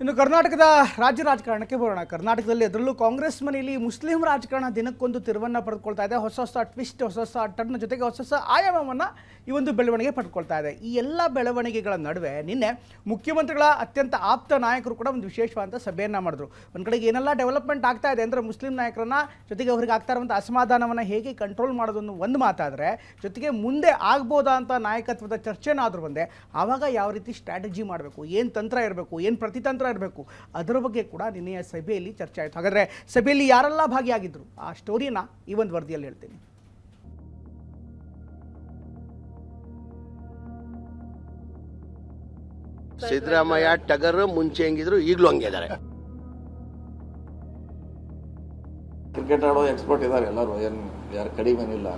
ಇನ್ನು ಕರ್ನಾಟಕದ ರಾಜ್ಯ ರಾಜಕಾರಣಕ್ಕೆ ಬರೋಣ. ಕರ್ನಾಟಕದಲ್ಲಿ ಅದರಲ್ಲೂ ಕಾಂಗ್ರೆಸ್ ಮನೆಯಲ್ಲಿ ಮುಸ್ಲಿಂ ರಾಜಕಾರಣ ದಿನಕ್ಕೊಂದು ತಿರುವನ್ನು ಪಡೆದುಕೊಳ್ತಾ ಇದೆ. ಹೊಸ ಹೊಸ ಟ್ವಿಸ್ಟ್, ಹೊಸ ಹೊಸ ಟರ್ನ್ ಜೊತೆಗೆ ಹೊಸ ಹೊಸ ಆಯಾಮವನ್ನು ಈ ಒಂದು ಬೆಳವಣಿಗೆ ಪಡ್ಕೊಳ್ತಾ ಇದೆ. ಈ ಎಲ್ಲ ಬೆಳವಣಿಗೆಗಳ ನಡುವೆ ನಿನ್ನೆ ಮುಖ್ಯಮಂತ್ರಿಗಳ ಅತ್ಯಂತ ಆಪ್ತ ನಾಯಕರು ಕೂಡ ಒಂದು ವಿಶೇಷವಾದ ಸಭೆಯನ್ನು ಮಾಡಿದ್ರು. ಒಂದು ಕಡೆಗೆ ಏನೆಲ್ಲ ಡೆವಲಪ್ಮೆಂಟ್ ಆಗ್ತಾ ಇದೆ ಅಂದರೆ ಮುಸ್ಲಿಂ ನಾಯಕರನ್ನ ಜೊತೆಗೆ ಅವರಿಗೆ ಆಗ್ತಾ ಇರುವಂಥ ಅಸಮಾಧಾನವನ್ನು ಹೇಗೆ ಕಂಟ್ರೋಲ್ ಮಾಡೋದನ್ನು ಒಂದು ಮಾತಾದರೆ, ಜೊತೆಗೆ ಮುಂದೆ ಆಗ್ಬೋದಾ ಅಂತ ನಾಯಕತ್ವದ ಚರ್ಚೆನಾದರೂ ಬಂದೆ ಆವಾಗ ಯಾವ ರೀತಿ ಸ್ಟ್ರಾಟಜಿ ಮಾಡಬೇಕು, ಏನು ತಂತ್ರ ಇರಬೇಕು, ಏನು ಪ್ರತಿತಂತ್ರ ಇರಬೇಕು, ಅದರ ಬಗ್ಗೆ ಕೂಡ ನಿನ್ನೆಯ ಸಭೆಯಲ್ಲಿ ಚರ್ಚೆ ಆಯಿತು. ಹಾಗಾದರೆ ಸಭೆಯಲ್ಲಿ ಯಾರೆಲ್ಲ ಭಾಗಿಯಾಗಿದ್ರು ಆ ಸ್ಟೋರಿನ ಈ ಒಂದು ವರದಿಯಲ್ಲಿ ಹೇಳ್ತೀನಿ. ಸಿದ್ದರಾಮಯ್ಯ ಟಗರ್ ಮುಂಚೆ ಹೆಂಗಿದ್ರು ಈಗಲೂ ಹಂಗೆ ಇದ್ದಾರೆ. ಕ್ರಿಕೆಟ್ ಆಡೋ ಎಕ್ಸ್ಪರ್ಟ್ ಇದ್ದಾರೆ ಎಲ್ಲರೂ, ಏನು ಯಾರು ಕಡಿಮೆನಿಲ್ಲ.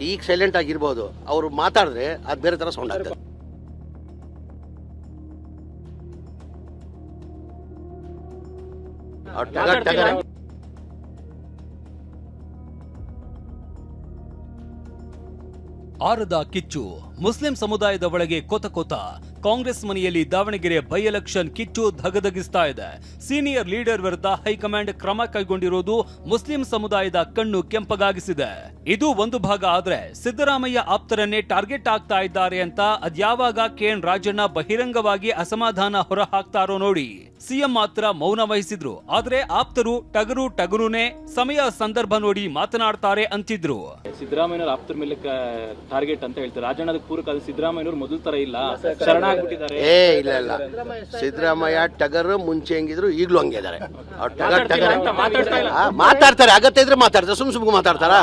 ಈಗ ಸೈಲೆಂಟ್ ಆಗಿರ್ಬೋದು, ಅವ್ರು ಮಾತಾಡಿದ್ರೆ ಅದು ಬೇರೆ ತರ ಸೌಂಡ್ ಆಗ್ತದೆ. ಟಗರ್ ಆರದ ಕಿಚ್ಚು ಮುಸ್ಲಿಂ ಸಮುದಾಯದ ಒಳಗೆ ಕೊತ ಕಾಂಗ್ರೆಸ್ ಮನೆಯಲ್ಲಿ ದಾವಣಗೆರೆ ಬೈ ಎಲೆಕ್ಷನ್ ಕಿಚ್ಚು ಧಗಧಗಿಸ್ತಾ ಇದೆ. ಸೀನಿಯರ್ ಲೀಡರ್ ವಿರುದ್ಧ ಹೈಕಮಾಂಡ್ ಕ್ರಮ ಕೈಗೊಂಡಿರೋದು ಮುಸ್ಲಿಂ ಸಮುದಾಯದ ಕಣ್ಣು ಕೆಂಪಗಾಗಿಸಿದೆ. ಇದು ಒಂದು ಭಾಗ ಆದ್ರೆ ಸಿದ್ದರಾಮಯ್ಯ ಆಪ್ತರನ್ನೇ ಟಾರ್ಗೆಟ್ ಆಗ್ತಾ ಇದ್ದಾರೆ ಅಂತ ಅದ್ಯಾವಾಗ ಕೆಎನ್ ರಾಜಣ್ಣ ಬಹಿರಂಗವಾಗಿ ಅಸಮಾಧಾನ ಹೊರ ಹಾಕ್ತಾರೋ ನೋಡಿ. ಸಿಎಂ ಮಾತ್ರ ಮೌನ ವಹಿಸಿದ್ರು. ಆದ್ರೆ ಆಪ್ತರು ಟಗರುನೇ ಸಮಯ ಸಂದರ್ಭ ನೋಡಿ ಮಾತನಾಡ್ತಾರೆ ಅಂತಿದ್ರು. ಸಿದ್ದರಾಮಯ್ಯನವ್ರ ಆಪ್ತರ ಮೇಲೆ ಟಾರ್ಗೆಟ್ ಅಂತ ಹೇಳ್ತಾರೆ. ರಾಜಣ್ಣದ ಪೂರಕ ಸಿದ್ದರಾಮಯ್ಯನವ್ರು ಮೊದಲ ತರ ಇಲ್ಲ, ಶರಣಾಗ್ಬಿಟ್ಟಿದ್ದಾರೆ. ಇಲ್ಲ ಸಿದ್ದರಾಮಯ್ಯ ಟಗರ್ ಮುಂಚೆ ಹೆಂಗಿದ್ರು ಈಗಲೂ ಹಂಗೆ ಇದ್ದಾರೆ. ಮಾತಾಡ್ತಾರೆ, ಅಗತ್ಯ ಇದ್ರೆ ಮಾತಾಡ್ತಾರೆ, ಸುಮ್ ಮಾತಾಡ್ತಾರ.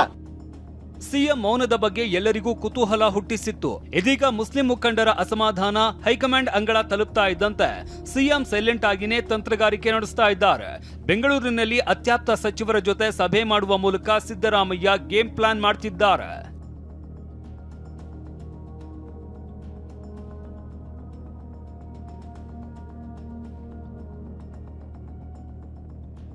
ಸಿಎಂ ಮೌನದ ಬಗ್ಗೆ ಎಲ್ಲರಿಗೂ ಕುತೂಹಲ ಹುಟ್ಟಿಸಿತ್ತು. ಇದೀಗ ಮುಸ್ಲಿಂ ಮುಖಂಡರ ಅಸಮಾಧಾನ ಹೈಕಮಾಂಡ್ ಅಂಗಳ ತಲುಪ್ತಾ ಇದ್ದಂತೆ ಸಿಎಂ ಸೈಲೆಂಟ್ ಆಗಿನೇ ತಂತ್ರಗಾರಿಕೆ ನಡೆಸ್ತಾ ಇದ್ದಾರೆ. ಬೆಂಗಳೂರಿನಲ್ಲಿ ಅತ್ಯಾಪ್ತ ಸಚಿವರ ಜೊತೆ ಸಭೆ ಮಾಡುವ ಮೂಲಕ ಸಿದ್ದರಾಮಯ್ಯ ಗೇಮ್ ಪ್ಲಾನ್ ಮಾಡ್ತಿದ್ದಾರೆ.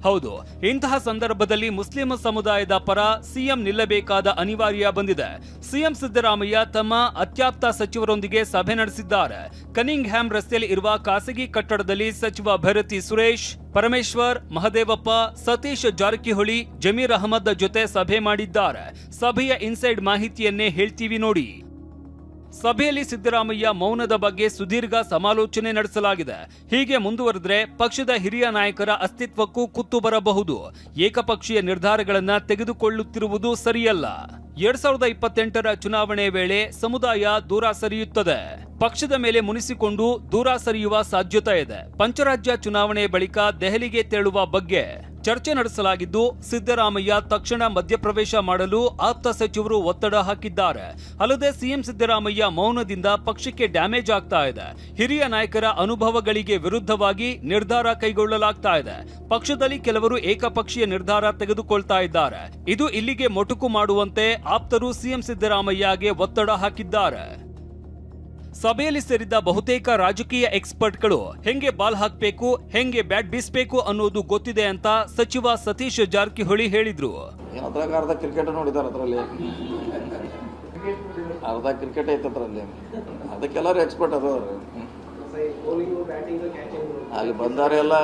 ಹೌದು, ಇಂತಹ ಸಂದರ್ಭದಲ್ಲಿ ಮುಸ್ಲಿಂ ಸಮುದಾಯದ ಪರ ಸಿಎಂ ನಿಲ್ಲಬೇಕಾದ ಅನಿವಾರ್ಯ ಬಂದಿದೆ. ಸಿಎಂ ಸಿದ್ದರಾಮಯ್ಯ ತಮ್ಮ ಅತ್ಯಾಪ್ತ ಸಚಿವರೊಂದಿಗೆ ಸಭೆ ನಡೆಸಿದ್ದಾರೆ. ಕನಿಂಗ್ ಹ್ಯಾಮ್ ರಸ್ತೆಯಲ್ಲಿ ಇರುವ ಖಾಸಗಿ ಕಟ್ಟಡದಲ್ಲಿ ಸಚಿವ ಭೈರತಿ ಸುರೇಶ್, ಪರಮೇಶ್ವರ್, ಮಹದೇವಪ್ಪ, ಸತೀಶ್ ಜಾರಕಿಹೊಳಿ, ಜಮೀರ್ ಅಹಮದ್ ಜೊತೆ ಸಭೆ ಮಾಡಿದ್ದಾರೆ. ಸಭೆಯ ಇನ್ಸೈಡ್ ಮಾಹಿತಿಯನ್ನೇ ಹೇಳ್ತೀವಿ ನೋಡಿ. ಸಭೆಯಲ್ಲಿ ಸಿದ್ದರಾಮಯ್ಯ ಮೌನದ ಬಗ್ಗೆ ಸುದೀರ್ಘ ಸಮಾಲೋಚನೆ ನಡೆಸಲಾಗಿದೆ. ಹೀಗೆ ಮುಂದುವರೆದ್ರೆ ಪಕ್ಷದ ಹಿರಿಯ ನಾಯಕರ ಅಸ್ತಿತ್ವಕ್ಕೂ ಕುತ್ತು ಬರಬಹುದು. ಏಕಪಕ್ಷೀಯ ನಿರ್ಧಾರಗಳನ್ನ ತೆಗೆದುಕೊಳ್ಳುತ್ತಿರುವುದು ಸರಿಯಲ್ಲ. 2028ರ ಚುನಾವಣೆ ವೇಳೆ ಸಮುದಾಯ ದೂರ ಸರಿಯುತ್ತದೆ. ಪಕ್ಷದ ಮೇಲೆ ಮುನಿಸಿಕೊಂಡು ದೂರ ಸರಿಯುವ ಸಾಧ್ಯತೆ ಇದೆ. ಪಂಚರಾಜ್ಯ ಚುನಾವಣೆ ಬಳಿಕ ದೆಹಲಿಗೆ ತೆರಳುವ ಬಗ್ಗೆ ಚರ್ಚೆ ನಡೆಸಲಾಗಿದ್ದು, ಸಿದ್ದರಾಮಯ್ಯ ತಕ್ಷಣ ಮಧ್ಯಪ್ರವೇಶ ಮಾಡಲು ಆಪ್ತ ಸಚಿವರು ಒತ್ತಡ ಹಾಕಿದ್ದಾರೆ. ಅಲ್ಲದೆ ಸಿಎಂ ಸಿದ್ದರಾಮಯ್ಯ ಮೌನದಿಂದ ಪಕ್ಷಕ್ಕೆ ಡ್ಯಾಮೇಜ್ ಆಗ್ತಾ ಇದೆ. ಹಿರಿಯ ನಾಯಕರ ಅನುಭವಗಳಿಗೆ ವಿರುದ್ಧವಾಗಿ ನಿರ್ಧಾರ ಕೈಗೊಳ್ಳಲಾಗ್ತಾ ಇದೆ. ಪಕ್ಷದಲ್ಲಿ ಕೆಲವರು ಏಕಪಕ್ಷೀಯ ನಿರ್ಧಾರ ತೆಗೆದುಕೊಳ್ತಾ ಇದ್ದಾರೆ. ಇದು ಇಲ್ಲಿಗೆ ಮೊಟಕು ಮಾಡುವಂತೆ ಆಪ್ತರು ಸಿಎಂ ಸಿದ್ದರಾಮಯ್ಯಗೆ ಒತ್ತಡ ಹಾಕಿದ್ದಾರೆ. ಸಭೆಯಲ್ಲಿ ಸೇರಿದ್ದ ಬಹುತೇಕ ರಾಜಕೀಯ ಎಕ್ಸ್ಪರ್ಟ್ಗಳು ಹೆಂಗೆ ಬಾಲ್ ಹಾಕಬೇಕು, ಹೆಂಗೆ ಬ್ಯಾಟ್ ಬೀಸಬೇಕು ಅನ್ನೋದು ಗೊತ್ತಿದೆ ಅಂತ ಸಚಿವ ಸತೀಶ್ ಜಾರಕಿಹೊಳಿ ಹೇಳಿದ್ರು. ಅರ್ಧ ಕ್ರಿಕೆಟ್ ನೋಡಿದಾರೆ, ಅದರಲ್ಲಿ ಅರ್ಧ ಕ್ರಿಕೆಟ್ ಐತೆ ಅದರಲ್ಲಿ. ಅದಕ್ಕೆಲ್ಲರೂ ಎಕ್ಸ್ಪರ್ಟ್ ಅದಾವ್ರಿ. ಅಲ್ಲಿ ಬಂದಾರೆಲ್ಲ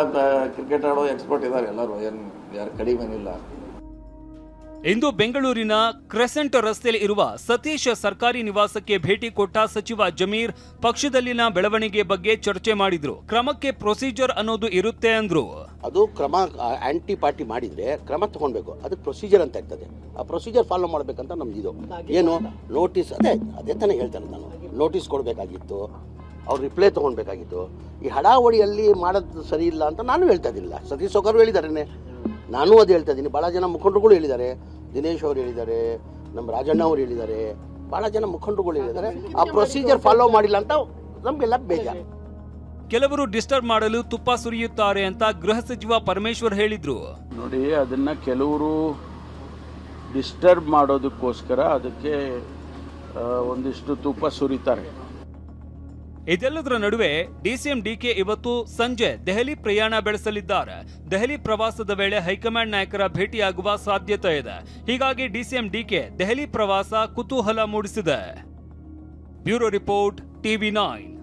ಕ್ರಿಕೆಟ್ ಆಡೋ ಎಕ್ಸ್ಪರ್ಟ್ ಇದ್ದಾರೆ ಎಲ್ಲರೂ, ಏನು ಯಾರು ಕಡಿಮೆನಿಲ್ಲ. ಇಂದು ಬೆಂಗಳೂರಿನ ಕ್ರೆಸೆಂಟ್ ರಸ್ತೆಯಲ್ಲಿ ಇರುವ ಸತೀಶ್ ಸರ್ಕಾರಿ ನಿವಾಸಕ್ಕೆ ಭೇಟಿ ಕೊಟ್ಟ ಸಚಿವ ಜಮೀರ್ ಪಕ್ಷದಲ್ಲಿನ ಬೆಳವಣಿಗೆ ಬಗ್ಗೆ ಚರ್ಚೆ ಮಾಡಿದ್ರು. ಕ್ರಮಕ್ಕೆ ಪ್ರೊಸೀಜರ್ ಅನ್ನೋದು ಇರುತ್ತೆ ಅಂದ್ರು. ಅದು ಕ್ರಮ ಆಂಟಿ ಪಾರ್ಟಿ ಮಾಡಿದ್ರೆ ಕ್ರಮ ತಗೊಳ್ಬೇಕು, ಅದಕ್ಕೆ ಪ್ರೊಸೀಜರ್ ಅಂತ ಇರ್ತದೆ. ಆ ಪ್ರೊಸೀಜರ್ ಫಾಲೋ ಮಾಡ್ಬೇಕಂತ ನಮ್ದು ಇದು. ಏನು ನೋಟಿಸ್, ಅದೇ ತಾನೇ ಹೇಳ್ತಾನೆ ನಾನು. ನೋಟಿಸ್ ಕೊಡಬೇಕಾಗಿತ್ತು, ಅವ್ರು ರಿಪ್ಲೈ ತಗೊಳ್ಬೇಕಾಗಿತ್ತು. ಈ ಹಡಾವಳಿಯಲ್ಲಿ ಮಾಡೋದು ಸರಿ ಇಲ್ಲ ಅಂತ ನಾನು ಹೇಳ್ತಾ ಇದ್ದಿಲ್ಲ. ಸತೀಶ್ ಅವರು ಹೇಳಿದ್ದಾರೆ, ನಾನು ಅದು ಹೇಳ್ತಾ ಇದ್ದೀನಿ. ಭಾಳ ಜನ ಮುಖಂಡರುಗಳು ಹೇಳಿದ್ದಾರೆ, ದಿನೇಶ್ ಅವರು ಹೇಳಿದ್ದಾರೆ, ನಮ್ಮ ರಾಜಣ್ಣ ಅವರು ಹೇಳಿದ್ದಾರೆ, ಬಹಳ ಜನ ಮುಖಂಡರುಗಳು ಹೇಳಿದ್ದಾರೆ. ಆ ಪ್ರೊಸೀಜರ್ ಫಾಲೋ ಮಾಡಿಲ್ಲ ಅಂತ ನಮ್ಗೆಲ್ಲ ಬೇಜಾರು. ಕೆಲವರು ಡಿಸ್ಟರ್ಬ್ ಮಾಡಲು ತುಪ್ಪ ಸುರಿಯುತ್ತಾರೆ ಅಂತ ಗೃಹ ಸಚಿವ ಪರಮೇಶ್ವರ್ ಹೇಳಿದ್ರು. ನೋಡಿ, ಅದನ್ನ ಕೆಲವರು ಡಿಸ್ಟರ್ಬ್ ಮಾಡೋದಕ್ಕೋಸ್ಕರ ಅದಕ್ಕೆ ಒಂದಿಷ್ಟು ತುಪ್ಪ ಸುರಿತಾರೆ. ಇದೆಲ್ಲದರ ನಡುವೆ ಡಿಸಿಎಂ ಡಿಕೆ ಇವತ್ತು ಸಂಜೆ ದೆಹಲಿ ಪ್ರಯಾಣ ಬೆಳೆಸಲಿದ್ದಾರೆ. ದೆಹಲಿ ಪ್ರವಾಸದ ವೇಳೆ ಹೈಕಮಾಂಡ್ ನಾಯಕರ ಭೇಟಿಯಾಗುವ ಸಾಧ್ಯತೆ ಇದೆ. ಹೀಗಾಗಿ ಡಿಸಿಎಂ ಡಿಕೆ ದೆಹಲಿ ಪ್ರವಾಸ ಕುತೂಹಲ ಮೂಡಿಸಿದೆ. Bureau report, TV9.